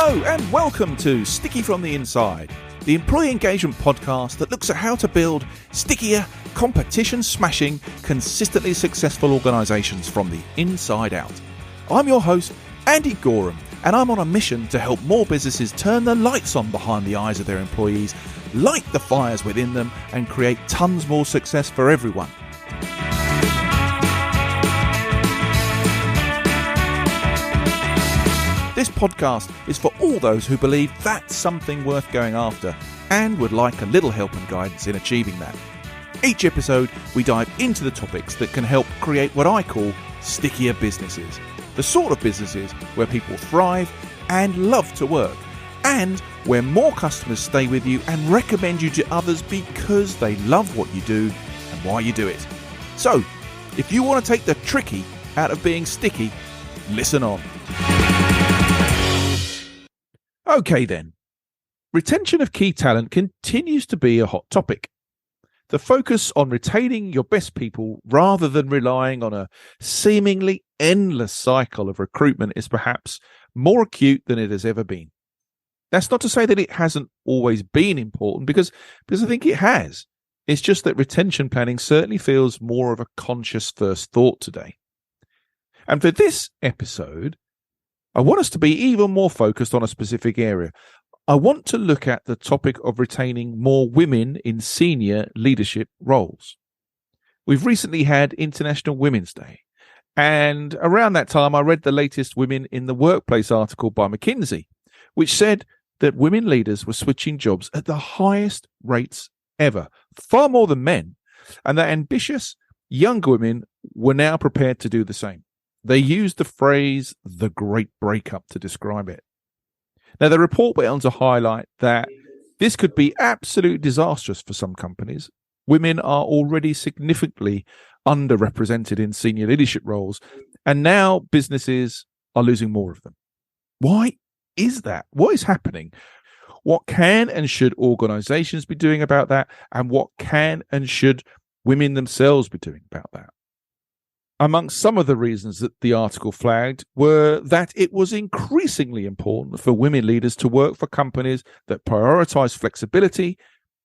Hello and welcome to Sticky from the Inside, the employee engagement podcast that looks at how to build stickier, competition-smashing, consistently successful organisations from the inside out. I'm your host, Andy Goram, and I'm on a mission to help more businesses turn the lights on behind the eyes of their employees, light the fires within them, and create tons more success for everyone. This podcast is for all those who believe that's something worth going after and would like a little help and guidance in achieving that. Each episode, we dive into the topics that can help create what I call stickier businesses. The sort of businesses where people thrive and love to work, and where more customers stay with you and recommend you to others because they love what you do and why you do it. So, if you want to take the tricky out of being sticky, listen on. Okay then, retention of key talent continues to be a hot topic. The focus on retaining your best people rather than relying on a seemingly endless cycle of recruitment is perhaps more acute than it has ever been. That's not to say that it hasn't always been important, because I think it has. It's just that retention planning certainly feels more of a conscious first thought today. And for this episode, I want us to be even more focused on a specific area. I want to look at the topic of retaining more women in senior leadership roles. We've recently had International Women's Day, and around that time I read the latest Women in the Workplace article by McKinsey, which said that women leaders were switching jobs at the highest rates ever, far more than men, and that ambitious younger women were now prepared to do the same. They used the phrase "the great breakup" to describe it. Now, the report went on to highlight that this could be absolutely disastrous for some companies. Women are already significantly underrepresented in senior leadership roles, and now businesses are losing more of them. Why is that? What is happening? What can and should organizations be doing about that? And what can and should women themselves be doing about that? Amongst some of the reasons that the article flagged were that it was increasingly important for women leaders to work for companies that prioritize flexibility,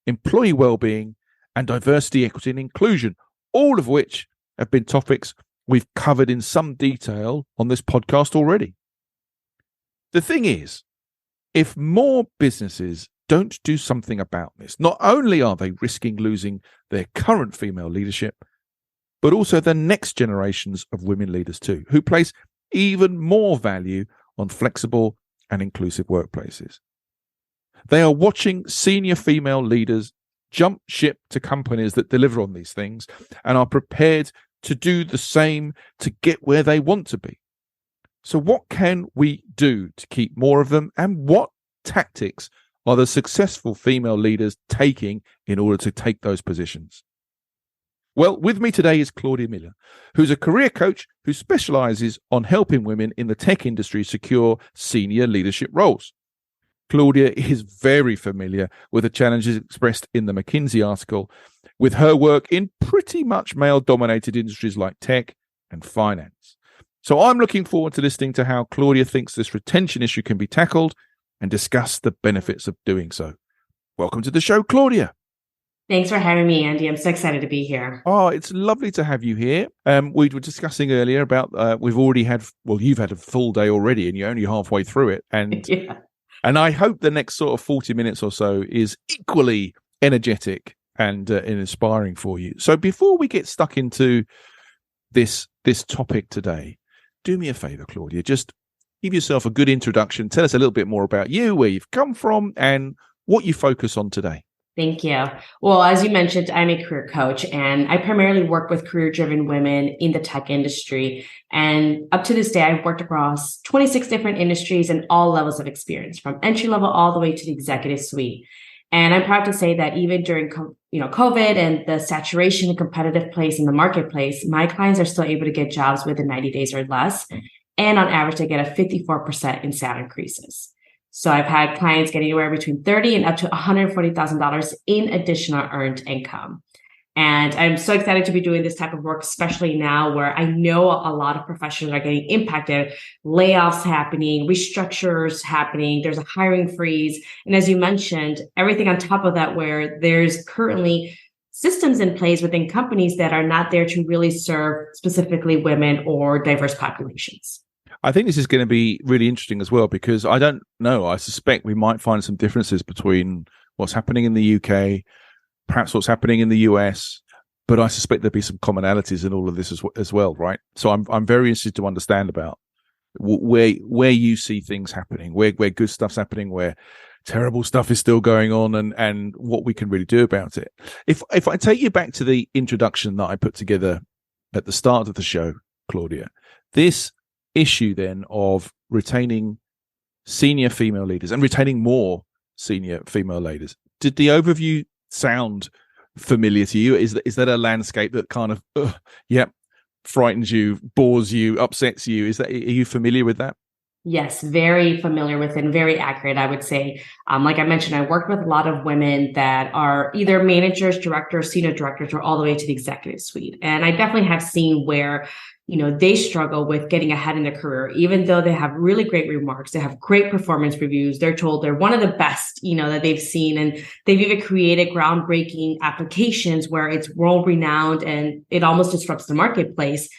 employee well-being, and diversity, equity, and inclusion, all of which have been topics we've covered in some detail on this podcast already. The thing is, if more businesses don't do something about this, not only are they risking losing their current female leadership, but also the next generations of women leaders too, who place even more value on flexible and inclusive workplaces. They are watching senior female leaders jump ship to companies that deliver on these things and are prepared to do the same to get where they want to be. So what can we do to keep more of them, and what tactics are the successful female leaders taking in order to take those positions? Well, with me today is Claudia Miller, who's a career coach who specializes on helping women in the tech industry secure senior leadership roles. Claudia is very familiar with the challenges expressed in the McKinsey article, with her work in pretty much male-dominated industries like tech and finance. So I'm looking forward to listening to how Claudia thinks this retention issue can be tackled and discuss the benefits of doing so. Welcome to the show, Claudia. Thanks for having me, Andy. I'm so excited to be here. Oh, it's lovely to have you here. We were discussing earlier about we've already had, well, you've had a full day already and you're only halfway through it. And yeah. And I hope the next sort of 40 minutes or so is equally energetic and inspiring for you. So before we get stuck into this topic today, do me a favor, Claudia. Just give yourself a good introduction. Tell us a little bit more about you, where you've come from, and what you focus on today. Thank you. Well, as you mentioned, I'm a career coach, and I primarily work with career-driven women in the tech industry. And up to this day, I've worked across 26 different industries and all levels of experience, from entry level all the way to the executive suite. And I'm proud to say that even during COVID and the saturation and competitive place in the marketplace, my clients are still able to get jobs within 90 days or less. And on average, they get a 54% in salary increases. So I've had clients get anywhere between $30,000 and up to $140,000 in additional earned income. And I'm so excited to be doing this type of work, especially now where I know a lot of professionals are getting impacted, layoffs happening, restructures happening, there's a hiring freeze. And as you mentioned, everything on top of that, where there's currently systems in place within companies that are not there to really serve specifically women or diverse populations. I think this is going to be really interesting as well, because I don't know. I suspect we might find some differences between what's happening in the UK, perhaps what's happening in the US, but I suspect there'll be some commonalities in all of this as well, right? So I'm very interested to understand about where you see things happening, where good stuff's happening, where terrible stuff is still going on, and what we can really do about it. If I take you back to the introduction that I put together at the start of the show, Claudia, this issue then of retaining senior female leaders and retaining more senior female leaders, did the overview sound familiar to you? Is that a landscape that kind of frightens you, bores you, upsets you? Are you familiar with that? Yes, very familiar with and very accurate, I would say. Like I mentioned, I worked with a lot of women that are either managers, directors, senior directors, or all the way to the executive suite. And I definitely have seen where, they struggle with getting ahead in their career, even though they have really great remarks, they have great performance reviews. They're told they're one of the best, that they've seen. And they've even created groundbreaking applications where it's world renowned and it almost disrupts the marketplace.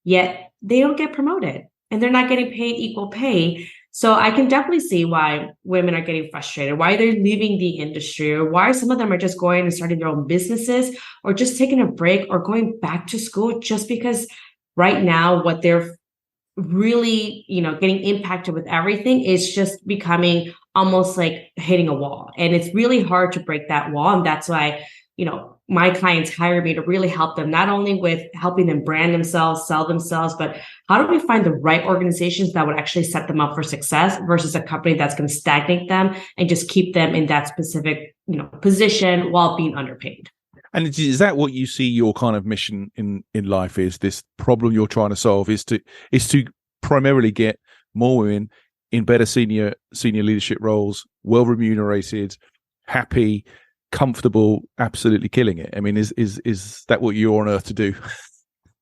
Yet they don't get promoted and they're not getting paid equal pay. So I can definitely see why women are getting frustrated, why they're leaving the industry, or why some of them are just going and starting their own businesses, or just taking a break or going back to school, just because right now what they're really, getting impacted with everything is just becoming almost like hitting a wall. And it's really hard to break that wall. And that's why, my clients hire me to really help them, not only with helping them brand themselves, sell themselves, but how do we find the right organizations that would actually set them up for success versus a company that's going to stagnate them and just keep them in that specific, position while being underpaid. And is that what you see your kind of mission in life is? This problem you're trying to solve is to primarily get more women in better senior leadership roles, well remunerated, happy, comfortable, absolutely killing it. I mean, is that what you're on earth to do?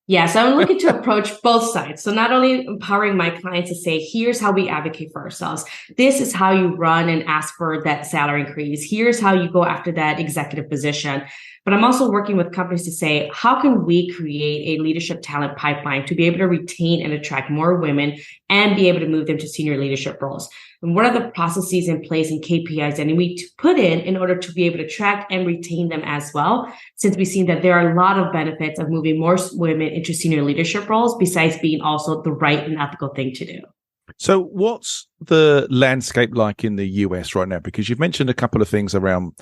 Yeah, so I'm looking to approach both sides. So not only empowering my clients to say, here's how we advocate for ourselves. This is how you run and ask for that salary increase. Here's how you go after that executive position. But I'm also working with companies to say, how can we create a leadership talent pipeline to be able to retain and attract more women and be able to move them to senior leadership roles? And what are the processes in place and KPIs that we put in order to be able to attract and retain them as well? Since we've seen that there are a lot of benefits of moving more women into senior leadership roles, besides being also the right and ethical thing to do. So what's the landscape like in the US right now? Because you've mentioned a couple of things around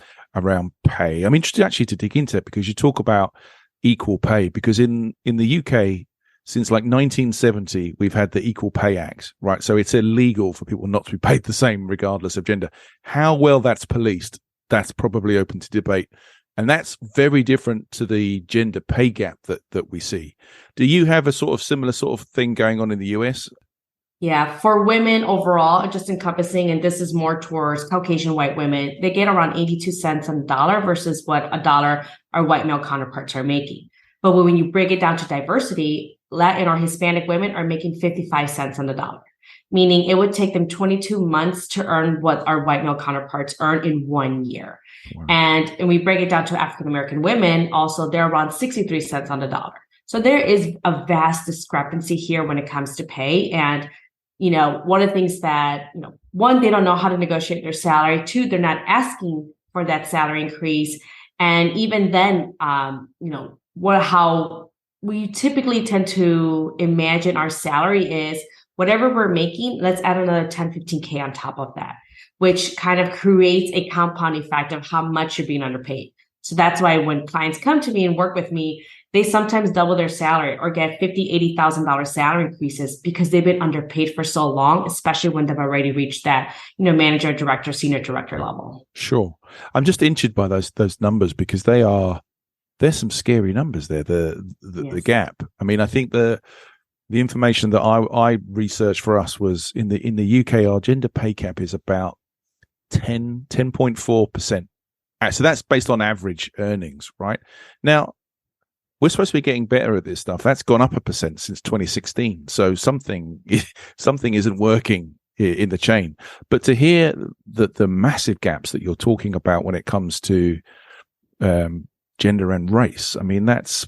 pay. I'm interested actually to dig into it, because you talk about equal pay, because in the UK, since like 1970, we've had the Equal Pay Act, right? So it's illegal for people not to be paid the same regardless of gender. How well that's policed, that's probably open to debate. And that's very different to the gender pay gap that we see. Do you have a sort of similar sort of thing going on in the US? Yeah, for women overall, just encompassing, and this is more towards Caucasian white women, they get around 82 cents on the dollar versus what a dollar our white male counterparts are making. But when you break it down to diversity, Latin or Hispanic women are making 55 cents on the dollar, meaning it would take them 22 months to earn what our white male counterparts earn in 1 year. Wow. And we break it down to African-American women, also they're around 63 cents on the dollar. So there is a vast discrepancy here when it comes to pay. And, one of the things that, one, they don't know how to negotiate their salary. Two, they're not asking for that salary increase. And even then, how we typically tend to imagine our salary is whatever we're making, let's add another 10, 15K on top of that, which kind of creates a compound effect of how much you're being underpaid. So that's why when clients come to me and work with me, they sometimes double their salary or get $50,000, $80,000 salary increases because they've been underpaid for so long, especially when they've already reached that, manager, director, senior director level. Sure. I'm just intrigued by those numbers, because there's some scary numbers there. The gap. I mean, I think the information that I researched for us was in the UK, our gender pay gap is about 10.4%. So that's based on average earnings, right? Now, We're supposed to be getting better at this stuff. That's gone up 1% since 2016. So something isn't working in the chain. But to hear that the massive gaps that you're talking about when it comes to gender and race, I mean, that's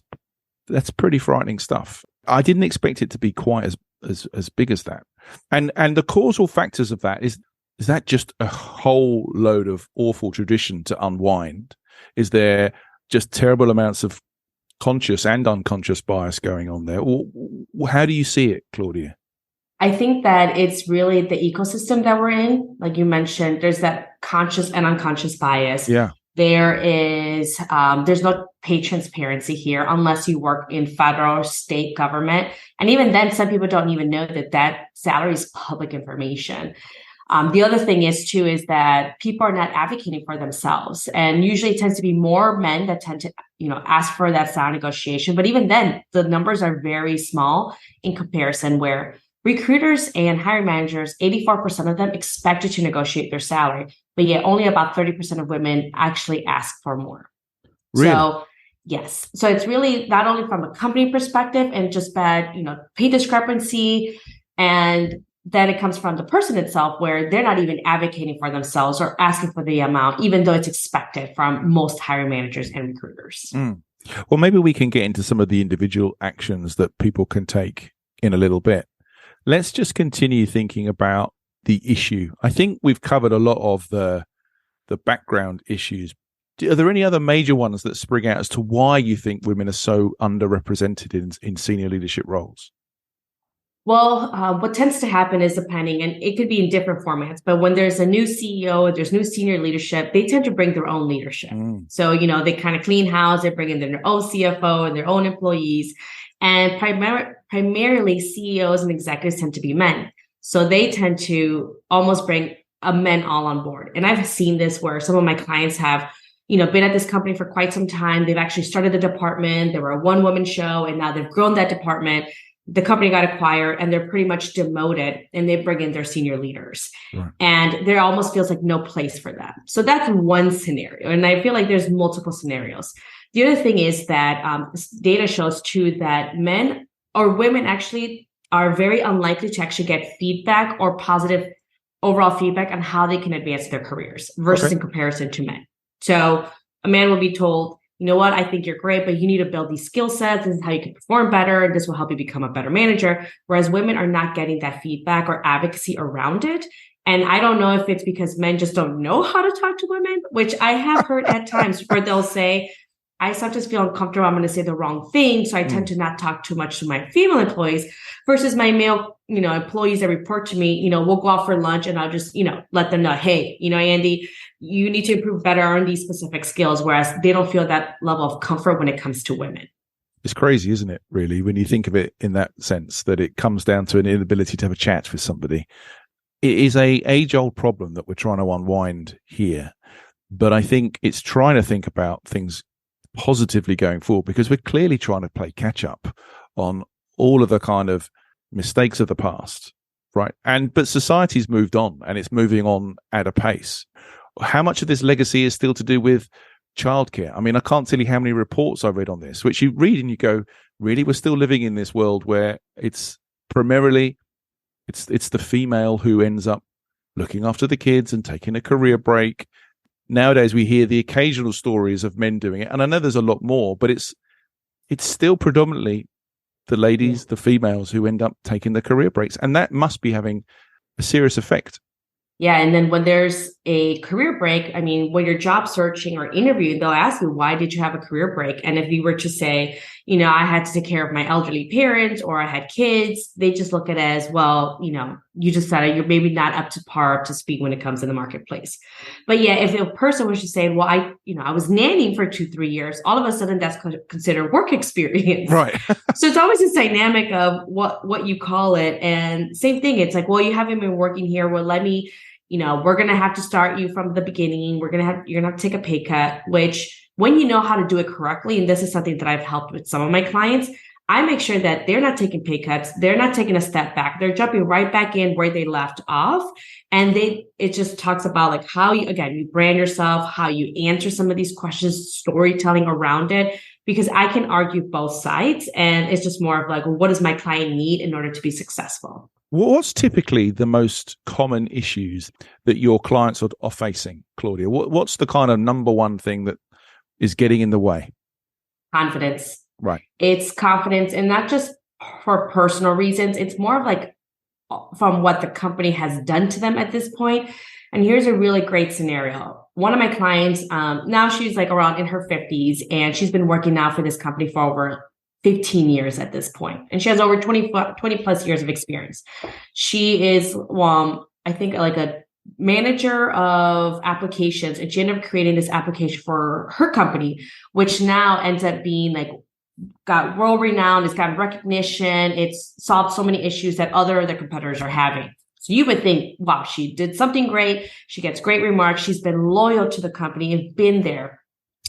pretty frightening stuff. I didn't expect it to be quite as big as that. And the causal factors of that is that just a whole load of awful tradition to unwind? Is there just terrible amounts of conscious and unconscious bias going on there? How do you see it, Claudia? I think that it's really the ecosystem that we're in. Like you mentioned, there's that conscious and unconscious bias. Yeah. There's no pay transparency here unless you work in federal or state government. And even then, some people don't even know that salary is public information. The other thing is that people are not advocating for themselves. And usually it tends to be more men that tend to, ask for that salary negotiation. But even then, the numbers are very small in comparison, where recruiters and hiring managers, 84% of them expected to negotiate their salary, but yet only about 30% of women actually ask for more. Really? So yes. So it's really not only from a company perspective and just bad, pay discrepancy, and then it comes from the person itself, where they're not even advocating for themselves or asking for the amount, even though it's expected from most hiring managers and recruiters. Well, maybe we can get into some of the individual actions that people can take in a little bit. Let's just continue thinking about the issue. I think we've covered a lot of the background issues. Are there any other major ones that spring out as to why you think women are so underrepresented in senior leadership roles? Well, what tends to happen is, depending, and it could be in different formats, but when there's a new CEO, there's new senior leadership, they tend to bring their own leadership. So, they kind of clean house, they bring in their own CFO and their own employees. And primarily CEOs and executives tend to be men. So they tend to almost bring men all on board. And I've seen this where some of my clients have, been at this company for quite some time. They've actually started the department. They were a one-woman show, and now they've grown that department. The company got acquired and they're pretty much demoted, and they bring in their senior leaders. Right. And there almost feels like no place for them. So that's one scenario. And I feel like there's multiple scenarios. The other thing is that data shows too that men or women actually are very unlikely to actually get feedback or positive overall feedback on how they can advance their careers versus in comparison to men. So a man will be told, you know what, I think you're great, but you need to build these skill sets. This is how you can perform better. And this will help you become a better manager. Whereas women are not getting that feedback or advocacy around it. And I don't know if it's because men just don't know how to talk to women, which I have heard at times where they'll say, I sometimes feel uncomfortable. I'm going to say the wrong thing. So I tend to not talk too much to my female employees versus my male, employees that report to me. We'll go out for lunch and I'll just, let them know, hey, Andy, you need to improve better on these specific skills. Whereas they don't feel that level of comfort when it comes to women. It's crazy, isn't it, really, when you think of it in that sense, that it comes down to an inability to have a chat with somebody. It is a age-old problem that we're trying to unwind here. But I think it's trying to think about things positively going forward, because we're clearly trying to play catch up on all of the kind of mistakes of the past, right? But society's moved on, and it's moving on at a pace. How much of this legacy is still to do with childcare? I mean, I can't tell you how many reports I've read on this, which you read and you go, really, we're still living in this world where it's primarily it's the female who ends up looking after the kids and taking a career break. Nowadays, we hear the occasional stories of men doing it, and I know there's a lot more, but it's still predominantly the ladies, the females, who end up taking the career breaks, and that must be having a serious effect. Yeah. And then when there's a career break, I mean, when you're job searching or interviewing, they'll ask you, why did you have a career break? And if you were to say, I had to take care of my elderly parents or I had kids, they just look at it as, well, you just said you're maybe not up to par, up to speed when it comes in the marketplace. But yeah, if a person was to say, well, I was nannying for 2-3 years, all of a sudden that's considered work experience. Right. So it's always this dynamic of what you call it. And same thing. It's like, well, you haven't been working here. Well, let me, we're going to have to start you from the beginning. You're going to have to take a pay cut, which when you know how to do it correctly, and this is something that I've helped with some of my clients, I make sure that they're not taking pay cuts. They're not taking a step back. They're jumping right back in where they left off. And it just talks about like how you brand yourself, how you answer some of these questions, storytelling around it, because I can argue both sides. And it's just more of like, well, what does my client need in order to be successful? What's typically the most common issues that your clients are facing, Claudia? What's the kind of number one thing that is getting in the way? Confidence. Right. It's confidence, and not just for personal reasons. It's more of like from what the company has done to them at this point. And here's a really great scenario. One of my clients, now she's like around in her 50s, and she's been working now for this company for over 15 years at this point. And she has over 20 plus years of experience. She is, I think, like a manager of applications, and she ended up creating this application for her company, which now ends up being like got world renowned, it's got recognition, it's solved so many issues that other competitors are having. So you would think, wow, she did something great. She gets great remarks. She's been loyal to the company and been there.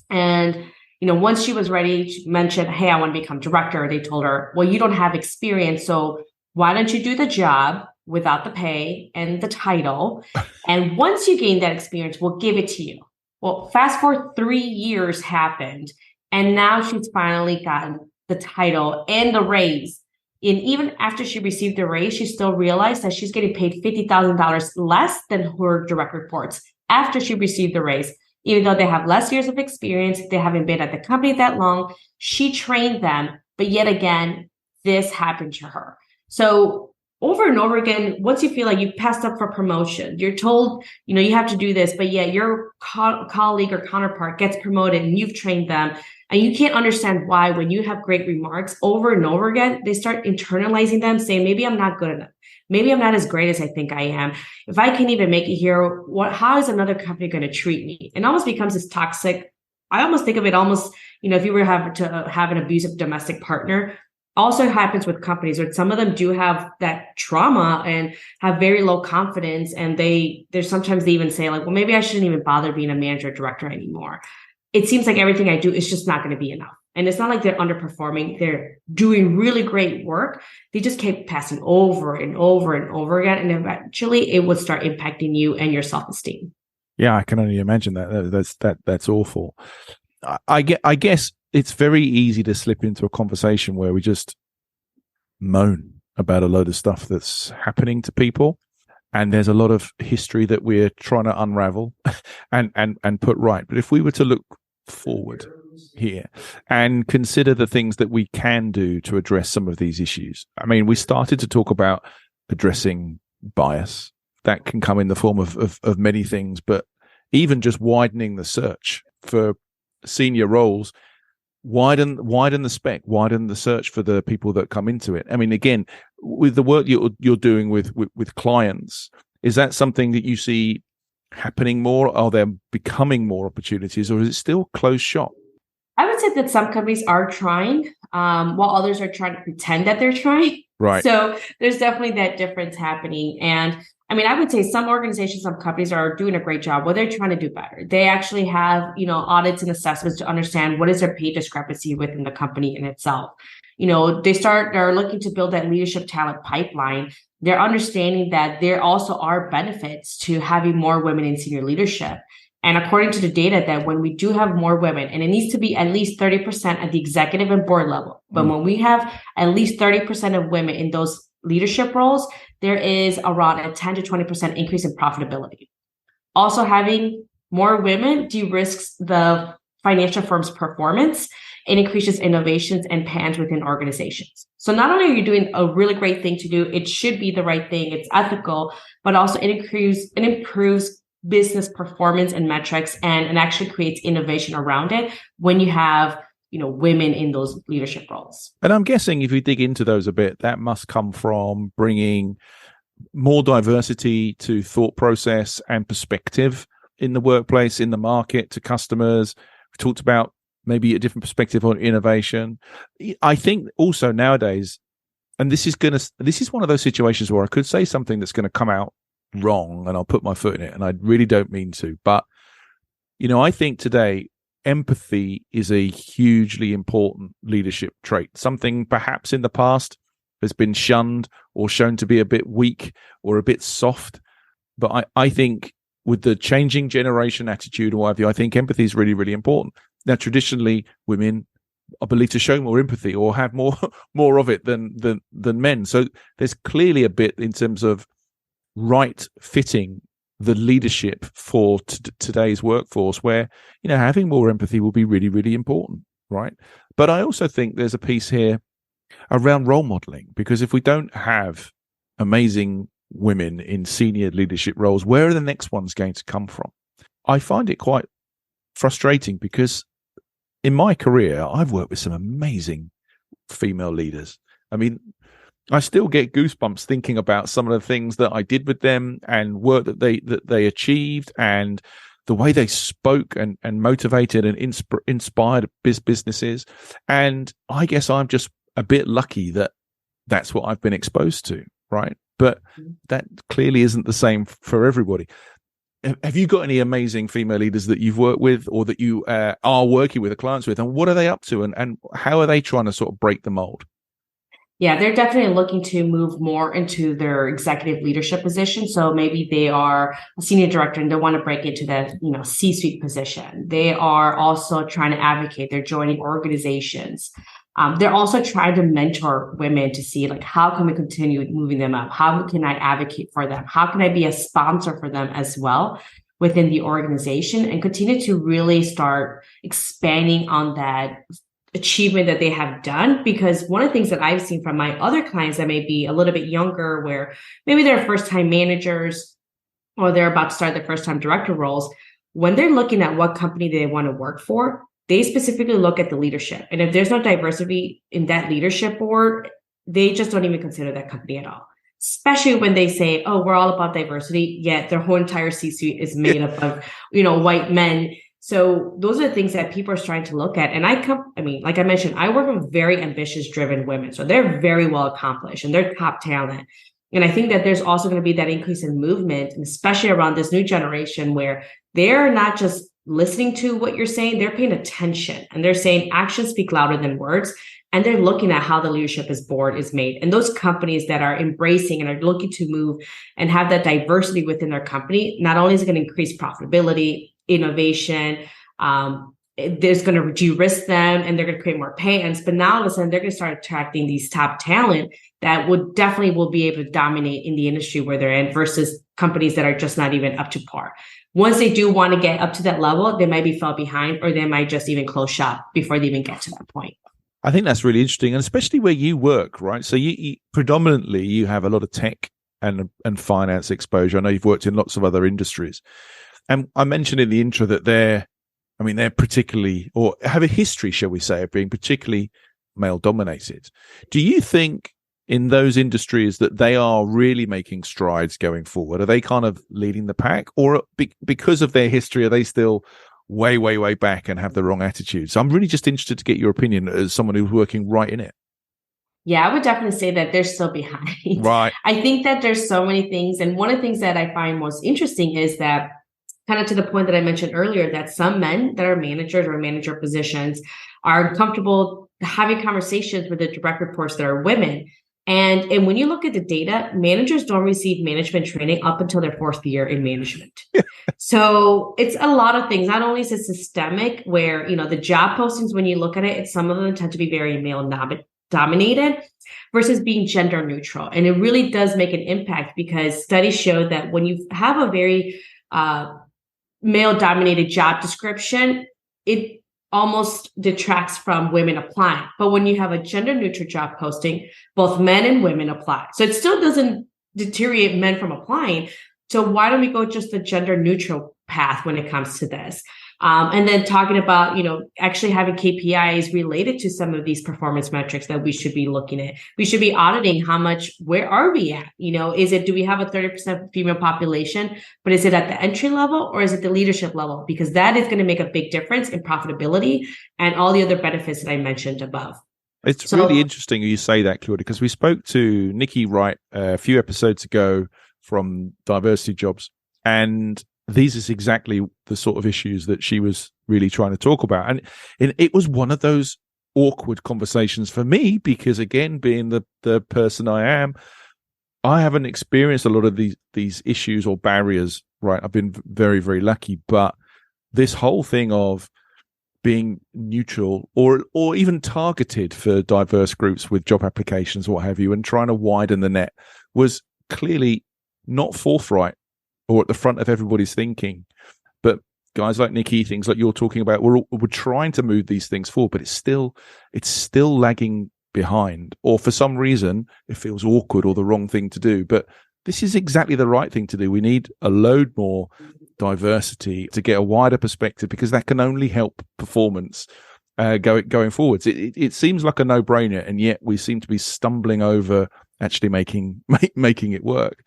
And, once she was ready, she mentioned, hey, I want to become director. They told her, well, you don't have experience. So why don't you do the job without the pay and the title? And once you gain that experience, we'll give it to you. Well, fast forward 3 years happened. And now she's finally gotten the title and the raise. And even after she received the raise, she still realized that she's getting paid $50,000 less than her direct reports after she received the raise. Even though they have less years of experience, they haven't been at the company that long. She trained them, but yet again, this happened to her. So over and over again, once you feel like you passed up for promotion, you're told, you have to do this, but yet your colleague or counterpart gets promoted and you've trained them. And you can't understand why when you have great remarks over and over again, they start internalizing them, saying, maybe I'm not good enough. Maybe I'm not as great as I think I am. If I can't even make it here, how is another company going to treat me? It almost becomes this toxic. I almost think of it almost, if you were to have an abusive domestic partner, also happens with companies where some of them do have that trauma and have very low confidence. And there's sometimes they even say like, well, maybe I shouldn't even bother being a manager or director anymore. It seems like everything I do is just not going to be enough. And it's not like they're underperforming. They're doing really great work. They just keep passing over and over and over again. And eventually it would start impacting you and your self-esteem. Yeah, I can only imagine that. That's awful. I guess it's very easy to slip into a conversation where we just moan about a load of stuff that's happening to people. And there's a lot of history that we're trying to unravel and put right. But if we were to look forward here and consider the things that we can do to address some of these issues. I mean, we started to talk about addressing bias. That can come in the form of many things, but even just widening the search for senior roles, widen the spec, widen the search for the people that come into it. I mean, again, with the work you're doing with clients, is that something that you see happening more? Are there becoming more opportunities, or is it still closed shop? I would say that some companies are trying, while others are trying to pretend that they're trying. Right. So there's definitely that difference happening. And I mean, I would say some organizations, some companies are doing a great job. Well, they're trying to do better. They actually have, audits and assessments to understand what is their pay discrepancy within the company in itself. They're looking to build that leadership talent pipeline. They're understanding that there also are benefits to having more women in senior leadership. And according to the data, that when we do have more women, and it needs to be at least 30% at the executive and board level, but when we have at least 30% of women in those leadership roles, there is around a 10 to 20% increase in profitability. Also, having more women de-risks the financial firm's performance and increases innovations and plans within organizations. So not only are you doing a really great thing to do, it should be the right thing, it's ethical, but also it improves business performance and metrics, and it actually creates innovation around it when you have women in those leadership roles. And I'm guessing if you dig into those a bit, that must come from bringing more diversity to thought process and perspective in the workplace, in the market, to customers. We talked about maybe a different perspective on innovation. I think also nowadays, and this is one of those situations where I could say something that's going to come out wrong and I'll put my foot in it, and I really don't mean to. But, I think today empathy is a hugely important leadership trait. Something perhaps in the past has been shunned or shown to be a bit weak or a bit soft. But I think with the changing generation attitude or what have you, I think empathy is really, really important. Now, traditionally, women are believed to show more empathy or have more of it than men. So there's clearly a bit in terms of right fitting the leadership for today's workforce where, having more empathy will be really, really important, right? But I also think there's a piece here around role modeling, because if we don't have amazing women in senior leadership roles, where are the next ones going to come from? I find it quite frustrating because in my career, I've worked with some amazing female leaders. I mean, I still get goosebumps thinking about some of the things that I did with them and work that they achieved and the way they spoke and motivated and inspired businesses. And I guess I'm just a bit lucky that that's what I've been exposed to, right? But that clearly isn't the same for everybody. Have you got any amazing female leaders that you've worked with or that you are working with, the clients with, and what are they up to and how are they trying to sort of break the mold? Yeah, they're definitely looking to move more into their executive leadership position. So maybe they are a senior director and they want to break into that, C-suite position. They are also trying to advocate. They're joining organizations. They're also trying to mentor women to see, like, how can we continue moving them up? How can I advocate for them? How can I be a sponsor for them as well within the organization and continue to really start expanding on that achievement that they have done? Because one of the things that I've seen from my other clients that may be a little bit younger, where maybe they're first-time managers or they're about to start their first-time director roles, when they're looking at what company they want to work for, they specifically look at the leadership. And if there's no diversity in that leadership board, they just don't even consider that company at all. Especially when they say, oh, we're all about diversity, yet their whole entire C-suite is made up of, white men. So those are the things that people are starting to look at. And like I mentioned, I work with very ambitious, driven women. So they're very well accomplished and they're top talent. And I think that there's also going to be that increase in movement, and especially around this new generation where they're not just listening to what you're saying, they're paying attention and they're saying actions speak louder than words. And they're looking at how the leadership board is made. And those companies that are embracing and are looking to move and have that diversity within their company, not only is it going to increase profitability, innovation, there's going to de-risk them and they're going to create more pay-ins, but now all of a sudden they're going to start attracting these top talent that will be able to dominate in the industry where they're in versus companies that are just not even up to par. Once they do want to get up to that level, they might be fell behind or they might just even close shop before they even get to that point. I think that's really interesting, and especially where you work, right? So you predominantly you have a lot of tech and finance exposure. I know you've worked in lots of other industries. And I mentioned in the intro that they're particularly, or have a history, shall we say, of being particularly male dominated. Do you think in those industries that they are really making strides going forward? Are they kind of leading the pack, or because of their history, are they still way, way, way back and have the wrong attitude? So I'm really just interested to get your opinion as someone who's working right in it. Yeah, I would definitely say that they're still behind. Right. I think that there's so many things. And one of the things that I find most interesting is that, kind of to the point that I mentioned earlier, that some men that are managers or manager positions are comfortable having conversations with the direct reports that are women. And when you look at the data, managers don't receive management training up until their fourth year in management. So it's a lot of things. Not only is it systemic where, the job postings, when you look at it, some of them tend to be very male dominated versus being gender neutral. And it really does make an impact because studies show that when you have a very male dominated job description, it almost detracts from women applying. But when you have a gender neutral job posting, both men and women apply. So it still doesn't deteriorate men from applying. So why don't we go just the gender neutral path when it comes to this? And then talking about, actually having KPIs related to some of these performance metrics that we should be looking at. We should be auditing where are we at? Do we have a 30% female population, but is it at the entry level or is it the leadership level? Because that is going to make a big difference in profitability and all the other benefits that I mentioned above. It's really interesting you say that, Claudia, because we spoke to Nikki Wright a few episodes ago from Diversity Jobs, and these is exactly the sort of issues that she was really trying to talk about. And it was one of those awkward conversations for me, because again, being the person I am, I haven't experienced a lot of these issues or barriers, right? I've been very, very lucky. But this whole thing of being neutral or even targeted for diverse groups with job applications, what have you, and trying to widen the net was clearly not forthright or at the front of everybody's thinking. But guys like Nikki, things like you're talking about, we're trying to move these things forward, but it's still lagging behind, or for some reason it feels awkward or the wrong thing to do. But this is exactly the right thing to do. We need a load more diversity to get a wider perspective, because that can only help performance going forwards. It seems like a no-brainer, and yet we seem to be stumbling over actually making it work.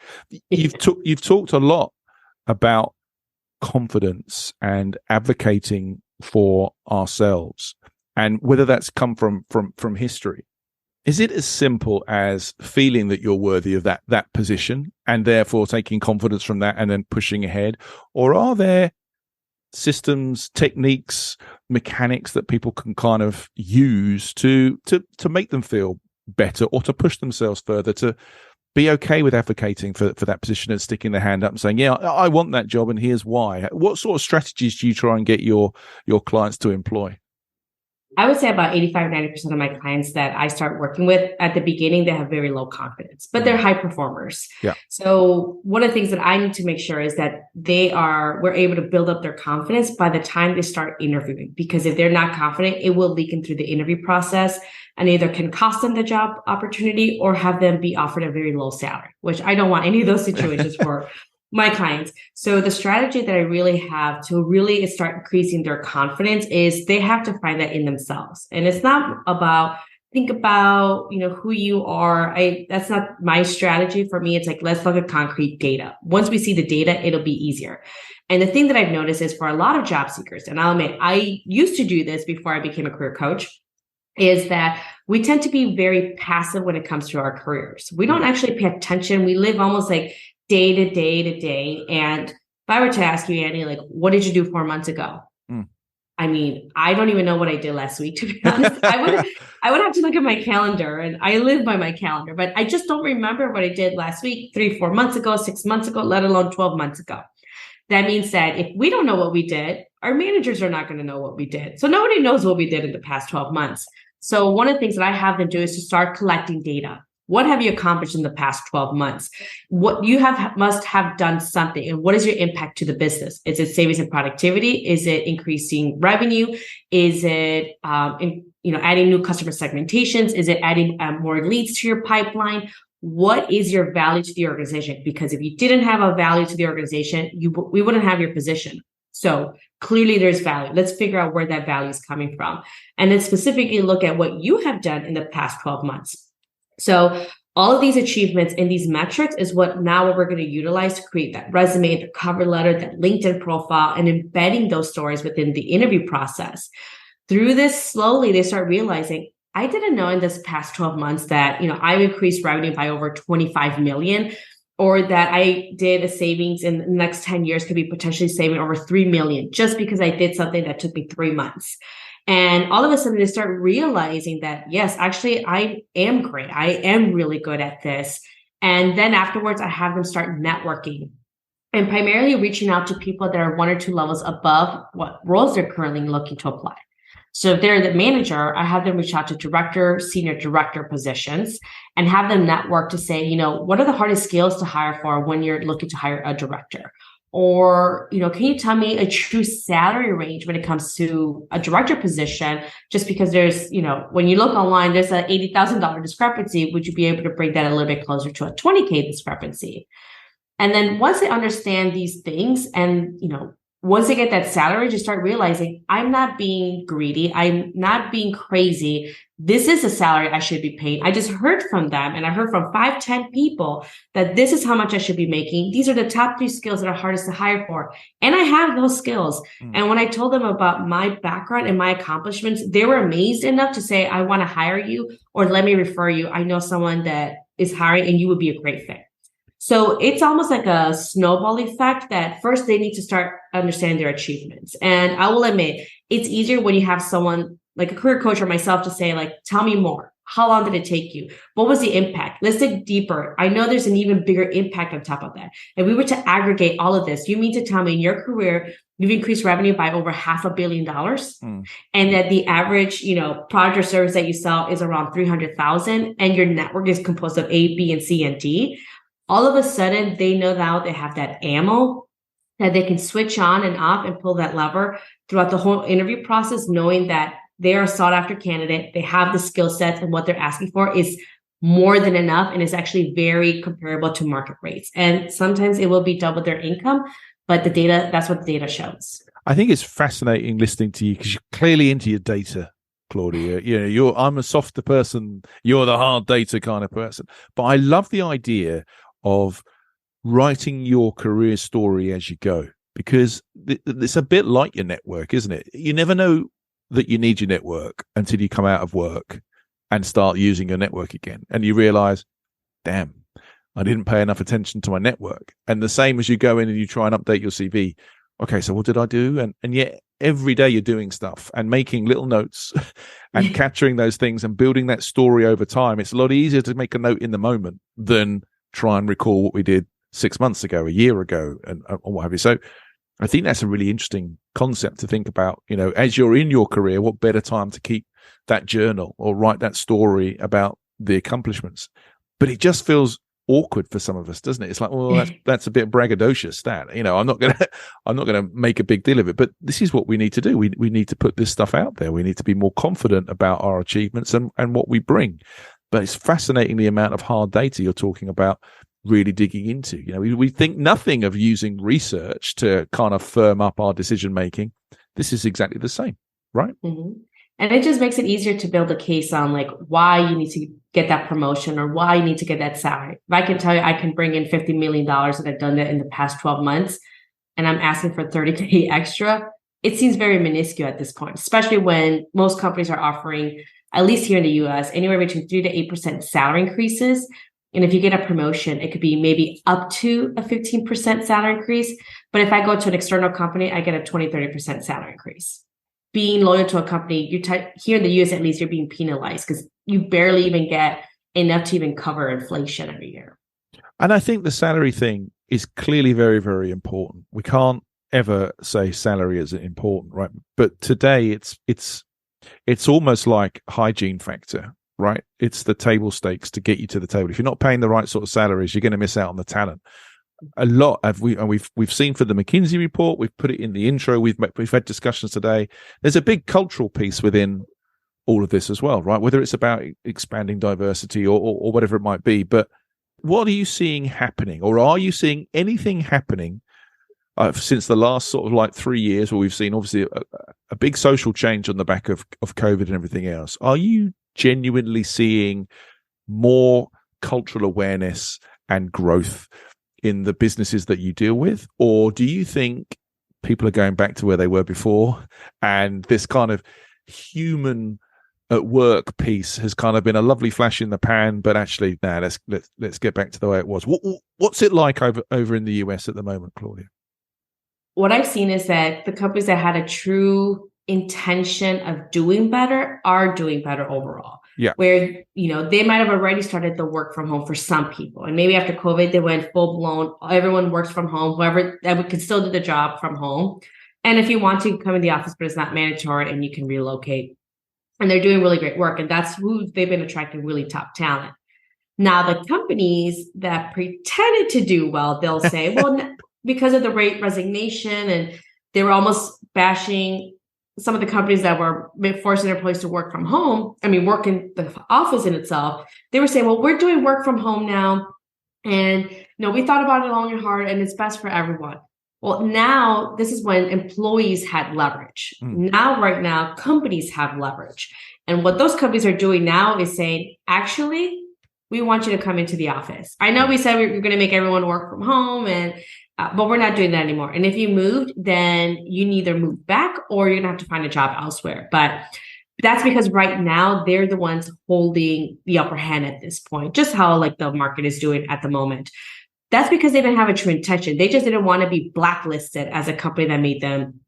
You've talked a lot about confidence and advocating for ourselves, and whether that's come from history. Is it as simple as feeling that you're worthy of that position and therefore taking confidence from that and then pushing ahead? Or are there systems, techniques, mechanics that people can kind of use to make them feel better, or to push themselves further, to be okay with advocating for that position and sticking their hand up and saying, yeah, I want that job and here's why? What sort of strategies do you try and get your clients to employ? I would say about 85-90% of my clients that I start working with at the beginning, they have very low confidence, but they're high performers. Yeah. So one of the things that I need to make sure is that we're able to build up their confidence by the time they start interviewing, because if they're not confident, it will leak in through the interview process and either can cost them the job opportunity or have them be offered a very low salary, which I don't want any of those situations for my clients. So the strategy that I really have to really start increasing their confidence is they have to find that in themselves. And it's not about, think about, who you are. That's not my strategy. For me, it's like, let's look at concrete data. Once we see the data, it'll be easier. And the thing that I've noticed is for a lot of job seekers, and I'll admit, I used to do this before I became a career coach, is that we tend to be very passive when it comes to our careers. We don't actually pay attention. We live almost like day to day. And if I were to ask you, Annie, like, what did you do 4 months ago? I mean, I don't even know what I did last week, to be honest. I would have to look at my calendar, and I live by my calendar, but I just don't remember what I did last week, 3-4 months ago, 6 months ago, let alone 12 months ago. That means that if we don't know what we did, our managers are not going to know what we did. So nobody knows what we did in the past 12 months. So one of the things that I have them do is to start collecting data. What have you accomplished in the past 12 months? What you must have done something. And what is your impact to the business? Is it savings and productivity? Is it increasing revenue? Is it adding new customer segmentations? Is it adding more leads to your pipeline? What is your value to the organization? Because if you didn't have a value to the organization, we wouldn't have your position. So clearly there's value. Let's figure out where that value is coming from. And then specifically look at what you have done in the past 12 months. So all of these achievements and these metrics is what we're going to utilize to create that resume, the cover letter, that LinkedIn profile, and embedding those stories within the interview process. Through this, slowly, they start realizing, I didn't know in this past 12 months that, I've increased revenue by over 25 million, or that I did a savings in the next 10 years could be potentially saving over 3 million just because I did something that took me 3 months. And all of a sudden they start realizing that, yes, actually, I am great. I am really good at this. And then afterwards, I have them start networking and primarily reaching out to people that are 1 or 2 levels above what roles they're currently looking to apply. So if they're the manager, I have them reach out to director, senior director positions and have them network to say, what are the hardest skills to hire for when you're looking to hire a director? Or, can you tell me a true salary range when it comes to a director position? Just because there's, when you look online, there's a $80,000 discrepancy. Would you be able to bring that a little bit closer to a $20K discrepancy? And then once they understand these things and, once they get that salary, just start realizing I'm not being greedy. I'm not being crazy. This is a salary I should be paying. I just heard from them, and I heard from 5-10 people that this is how much I should be making. These are the top 3 skills that are hardest to hire for. And I have those skills. And when I told them about my background and my accomplishments, they were amazed enough to say, I want to hire you, or let me refer you. I know someone that is hiring and you would be a great fit. So it's almost like a snowball effect that first they need to start understanding their achievements. And I will admit, it's easier when you have someone like a career coach or myself to say, like, tell me more. How long did it take you? What was the impact? Let's dig deeper. I know there's an even bigger impact on top of that. If we were to aggregate all of this, you mean to tell me in your career, you've increased revenue by over $500 million, and that the average, product or service that you sell is around 300,000, and your network is composed of A, B, and C, and D. All of a sudden, they know now they have that ammo that they can switch on and off and pull that lever throughout the whole interview process, knowing that they are a sought after candidate. They have the skill sets, and what they're asking for is more than enough. And it's actually very comparable to market rates. And sometimes it will be double their income, but that's what the data shows. I think it's fascinating listening to you because you're clearly into your data, Claudia. I'm a softer person. You're the hard data kind of person. But I love the idea of writing your career story as you go, because it's a bit like your network, isn't it? You never know that you need your network until you come out of work and start using your network again. And you realize, damn, I didn't pay enough attention to my network. And the same as you go in and you try and update your CV. Okay, so what did I do? And yet every day you're doing stuff and making little notes and capturing those things and building that story over time. It's a lot easier to make a note in the moment than try and recall what we did 6 months ago, a year ago, and what have you. So I think that's a really interesting concept to think about. As you're in your career, what better time to keep that journal or write that story about the accomplishments? But it just feels awkward for some of us, doesn't it? It's like, well, that's a bit braggadocious. That I'm not gonna make a big deal of it. But this is what we need to do. We need to put this stuff out there. We need to be more confident about our achievements and what we bring. But it's fascinating the amount of hard data you're talking about really digging into. We think nothing of using research to kind of firm up our decision making. This is exactly the same, right? Mm-hmm. And it just makes it easier to build a case on like why you need to get that promotion or why you need to get that salary. If I can tell you I can bring in $50 million and I've done that in the past 12 months and I'm asking for 30K extra, it seems very minuscule at this point, especially when most companies are offering, at least here in the US, anywhere between 3 to 8% salary increases. And if you get a promotion, it could be maybe up to a 15% salary increase. But if I go to an external company, I get a 20, 30% salary increase. Being loyal to a company, here in the US, at least, you're being penalized because you barely even get enough to even cover inflation every year. And I think the salary thing is clearly very, very important. We can't ever say salary isn't important, right? But today it's almost like hygiene factor. Right, it's the table stakes to get you to the table. If you're not paying the right sort of salaries, you're going to miss out on the talent. A lot we've seen for the McKinsey report. We've put it in the intro. We've had discussions today. There's a big cultural piece within all of this as well, right? Whether it's about expanding diversity or whatever it might be. But what are you seeing happening, or are you seeing anything happening since the last sort of like 3 years, where we've seen obviously a big social change on the back of COVID and everything else? Are you genuinely seeing more cultural awareness and growth in the businesses that you deal with? Or do you think people are going back to where they were before, and this kind of human at work piece has kind of been a lovely flash in the pan, but actually, let's get back to the way it was? What's it like over in the US at the moment, Claudia? What I've seen is that the companies that had a true intention of doing better are doing better overall. Yeah. Where, they might have already started the work from home for some people. And maybe after COVID, they went full blown, everyone works from home, whoever that could still do the job from home. And if you want to come in the office, but it's not mandatory and you can relocate. And they're doing really great work. And that's who they've been attracting really top talent. Now, the companies that pretended to do well, they'll say, well, because of the Great Resignation, and they were almost bashing some of the companies that were forcing their employees to work from home, work in the office in itself, they were saying, well, we're doing work from home now. And, we thought about it long and hard, and it's best for everyone. Well, now this is when employees had leverage. Now, right now, companies have leverage. And what those companies are doing now is saying, actually, we want you to come into the office. I know we said we're going to make everyone work from home, but we're not doing that anymore. And if you moved, then you either move back or you're going to have to find a job elsewhere. But that's because right now they're the ones holding the upper hand at this point, just how like the market is doing at the moment. that's because they didn't have a true intention. They just didn't want to be blacklisted as a company that made them,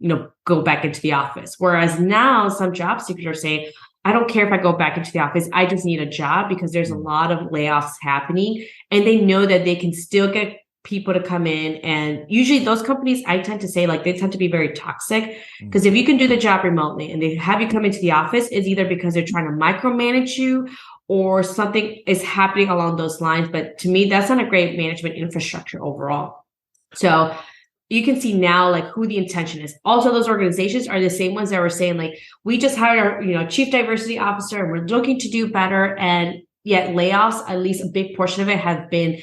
go back into the office. Whereas now some job seekers are saying, I don't care if I go back into the office. I just need a job because there's a lot of layoffs happening, and they know that they can still get people to come in. And usually those companies, I tend to say, like, they tend to be very toxic, because if you can do the job remotely and they have you come into the office, it's either because they're trying to micromanage you or something is happening along those lines. But to me, that's not a great management infrastructure overall. So you can see now, like, who the intention is. Also, those organizations are the same ones that were saying, like, we just hired our, chief diversity officer and we're looking to do better. And yet layoffs, at least a big portion of it, have been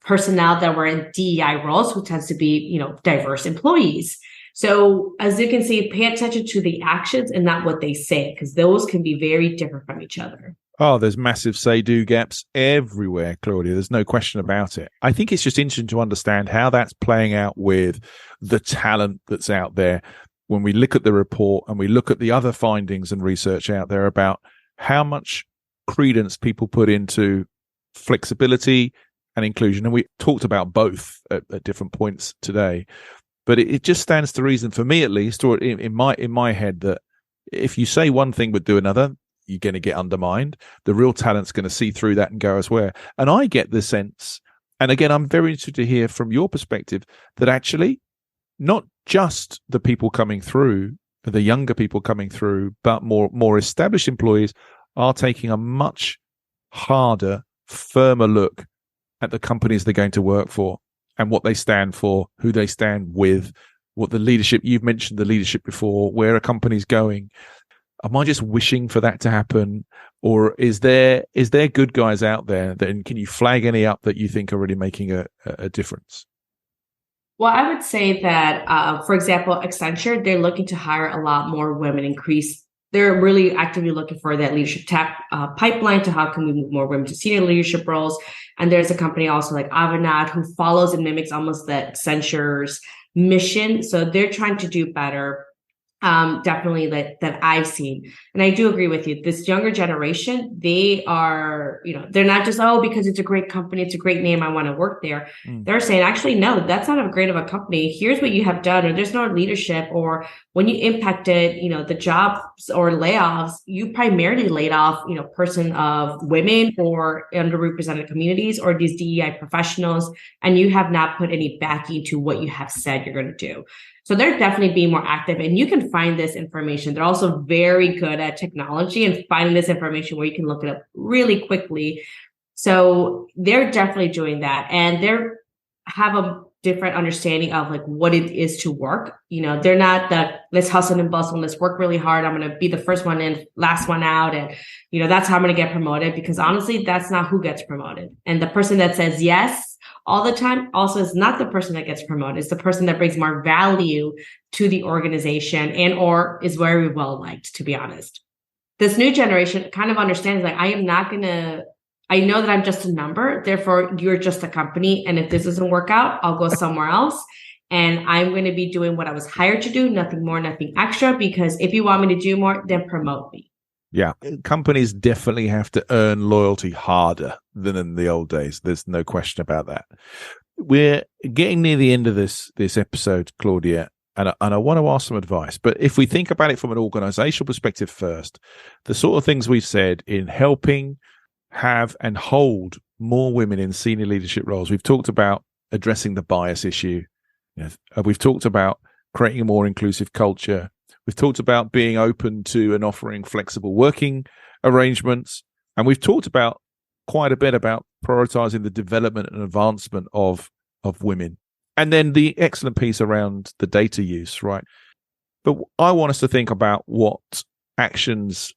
personnel that were in DEI roles, who tends to be, diverse employees. So as you can see, pay attention to the actions and not what they say, because those can be very different from each other. Oh, there's massive say-do gaps everywhere, Claudia. There's no question about it. I think it's just interesting to understand how that's playing out with the talent that's out there. When we look at the report and we look at the other findings and research out there about how much credence people put into flexibility and inclusion. And we talked about both at different points today. But it just stands to reason, for me at least, or in my head, that if you say one thing but do another, you're going to get undermined. The real talent's going to see through that and go elsewhere. And I get the sense, and again, I'm very interested to hear from your perspective, that actually not just the people coming through, the younger people coming through, but more established employees are taking a much harder, firmer look at the companies they're going to work for and what they stand for, who they stand with, what the leadership, you've mentioned the leadership before, where a company's going. Am I just wishing for that to happen, or is there good guys out there that, and can you flag any up that you think are really making a difference? Well, I would say that, for example, Accenture, they're looking to hire a lot more women, they're really actively looking for that leadership pipeline to how can we move more women to senior leadership roles. And there's a company also like Avanade who follows and mimics almost that Accenture's mission. So they're trying to do better. Definitely that I've seen. And I do agree with you. This younger generation, they are, they're not just, because it's a great company, it's a great name, I want to work there. They're saying, actually, no, that's not a great of a company. Here's what you have done, or there's no leadership, or when you impacted, the jobs or layoffs, you primarily laid off, person of women or underrepresented communities or these DEI professionals, and you have not put any backing to what you have said you're going to do. So they're definitely being more active, and you can find this information. They're also very good at technology and finding this information where you can look it up really quickly. So they're definitely doing that, and have a different understanding of like what it is to work. They're not the let's hustle and bustle, let's work really hard, I'm going to be the first one in, last one out, and that's how I'm going to get promoted, because honestly, that's not who gets promoted. And the person that says yes all the time also is not the person that gets promoted. It's the person that brings more value to the organization and or is very well liked, to be honest. This new generation kind of understands, like, I know that I'm just a number, therefore you're just a company. And if this doesn't work out, I'll go somewhere else. And I'm going to be doing what I was hired to do, nothing more, nothing extra, because if you want me to do more, then promote me. Yeah, companies definitely have to earn loyalty harder than in the old days. There's no question about that. We're getting near the end of this episode, Claudia, and I want to ask some advice. But if we think about it from an organizational perspective first, the sort of things we've said in helping have and hold more women in senior leadership roles, we've talked about addressing the bias issue. We've talked about creating a more inclusive culture. We've talked about being open to and offering flexible working arrangements. And we've talked about quite a bit about prioritizing the development and advancement of women. And then the excellent piece around the data use, right? But I want us to think about what actions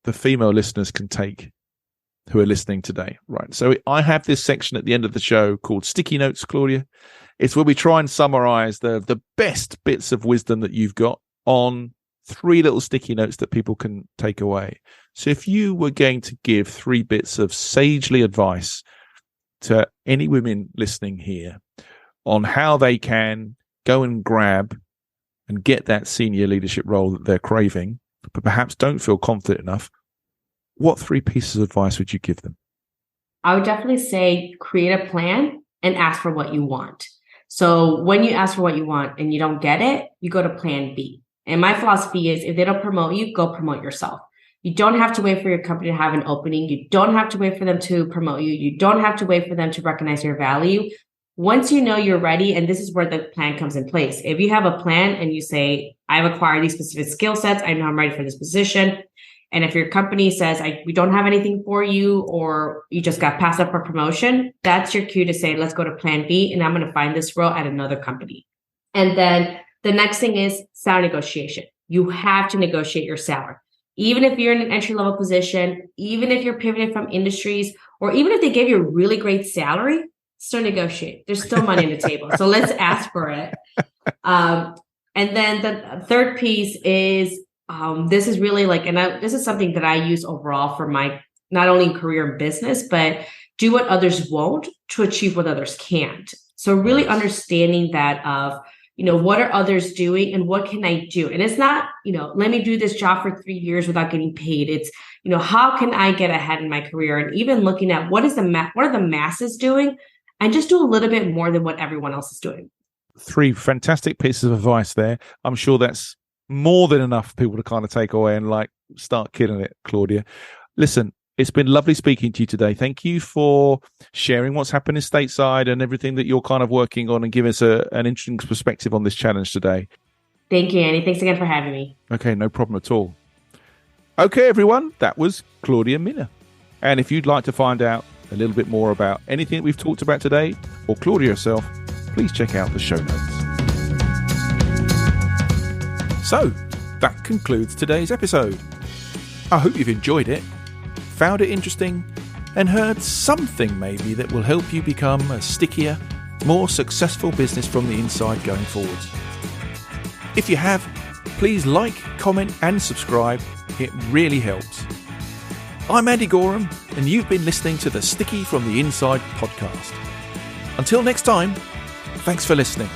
the female listeners can take who are listening today, right? So I have this section at the end of the show called Sticky Notes, Claudia. It's where we try and summarize the best bits of wisdom that you've got on 3 little sticky notes that people can take away. So if you were going to give 3 bits of sagely advice to any women listening here on how they can go and grab and get that senior leadership role that they're craving, but perhaps don't feel confident enough, what 3 pieces of advice would you give them? I would definitely say create a plan and ask for what you want. So when you ask for what you want and you don't get it, you go to plan B. And my philosophy is if they don't promote you, go promote yourself. You don't have to wait for your company to have an opening. You don't have to wait for them to promote you. You don't have to wait for them to recognize your value. Once you know you're ready, and this is where the plan comes in place. If you have a plan and you say, I've acquired these specific skill sets, I know I'm ready for this position. And if your company says, we don't have anything for you, or you just got passed up for promotion, that's your cue to say, let's go to plan B, and I'm going to find this role at another company. And then the next thing is salary negotiation. You have to negotiate your salary. Even if you're in an entry-level position, even if you're pivoting from industries, or even if they gave you a really great salary, still negotiate. There's still money on the table. So let's ask for it. And then the third piece is, this is really this is something that I use overall for my, not only career and business, but do what others won't to achieve what others can't. So really understanding that of, what are others doing and what can I do? And it's not, let me do this job for 3 years without getting paid. It's, how can I get ahead in my career? And even looking at what are the masses doing, and just do a little bit more than what everyone else is doing. 3 fantastic pieces of advice there. I'm sure that's more than enough for people to kind of take away and start killing it, Claudia. Listen, it's been lovely speaking to you today. Thank you for sharing what's happening stateside and everything that you're kind of working on, and giving us an interesting perspective on this challenge today. Thank you, Annie. Thanks again for having me. Okay, no problem at all. Okay, everyone, that was Claudia Miller. And if you'd like to find out a little bit more about anything that we've talked about today, or Claudia herself, please check out the show notes. So, that concludes today's episode. I hope you've enjoyed it, found it interesting, and heard something maybe that will help you become a stickier, more successful business from the inside going forwards. If you have, please like, comment, and subscribe. It really helps. I'm Andy Goram, and you've been listening to the Sticky from the Inside podcast. Until next time, thanks for listening.